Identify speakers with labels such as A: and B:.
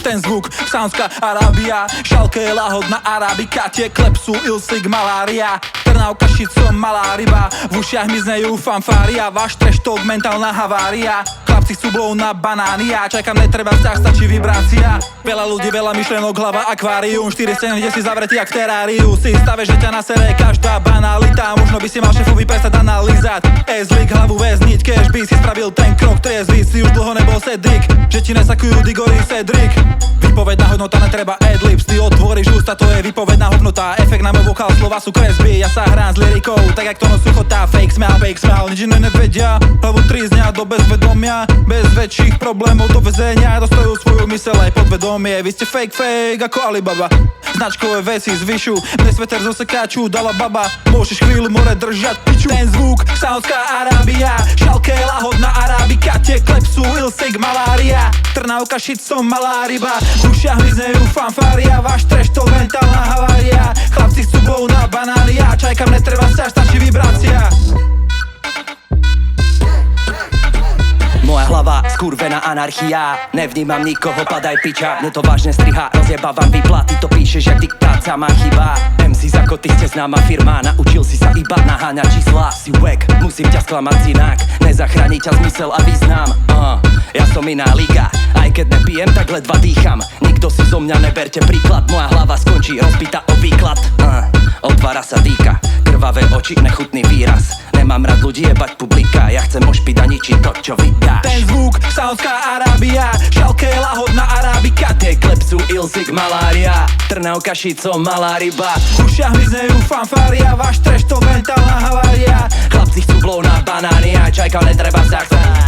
A: Ten zvuk, Saunská Arábia, šalke je lahodná arabika, tie klepsú ilsik malária, Trnávka shit som malá ryba, v ušiach mi znejú fanfária, váš trash talk mentálna havária, chlapci chcú blow na banány, ja čakám, netreba vzťah, stačí vibrácia, veľa ľudí, veľa myšlenok, hlava akvárium, 4 scény, kde si zavretý jak v teráriu, si stave, že ťa nasere každá banalita, možno by si mal šéfovi prestať analýzať, zlik hlavu väzniť, kež by si spravil ten krok triezvy, si už dlho nebol Cedric, že ti nesakujú Digory Cedric. Výpovedná hodnota, netreba adlibs, ty otvoríš ústa, to je výpovedná hodnota, efekt na môj vokál, slova sú kresby, ja sa hrám s lyrikou, tak jak to no suchotá, fake smell, nič iné nevedia, hlavu tríznia do bezvedomia, bez väčších problémov do väzenia, dostajú svoju myseľ aj podvedomie, vy ste fake ako Alibaba, značkové veci zvyšu, mne sveter zo sekáču dala baba, môžeš chvíľu more držať piču. Ten zvuk, Saunská Arábia, šalke lahodná arabika, tie klepsú ilsik malária, Trnávka shit som malá ryba, v ušiach mi znejú fanfária, váš trash talk mentálna havária, chlapci chcú blow na banány, ja čajkam, netreba sa, stačí vibrácia.
B: Moja hlava, skurvená anarchia, nevnímam nikoho, padaj piča, mne to vážne striha, rozjebávam výplaty, to píšeš jak diktát, sama chyba. MC ako ty ste známa firma, naučil si sa iba naháňať čísla, si wack, musím ťa sklamať inak, nezachráni ťa zmysel a význam. Ja som iná liga, aj keď nepijem, tak ledva dýcham, nikto si zo mňa neberte príklad, moja hlava skončí rozbitá o výklad. Otvára sa dýka, krvavé oči, nechutný výraz, nemám rád ľudí jebať publika, ja chcem ošpiť a ničiť to, čo vydáš.
A: Ten zvuk, Saunská Arábia, šalke lahodná arabika,
B: tie klepsú ilsik malária, Trnávka shit som malá ryba,
A: v ušiach mi znejú fanfária, váš trash talk mentálna havária,
B: chlapci chcú blow na banány, a čajka, netreba sa chcieť.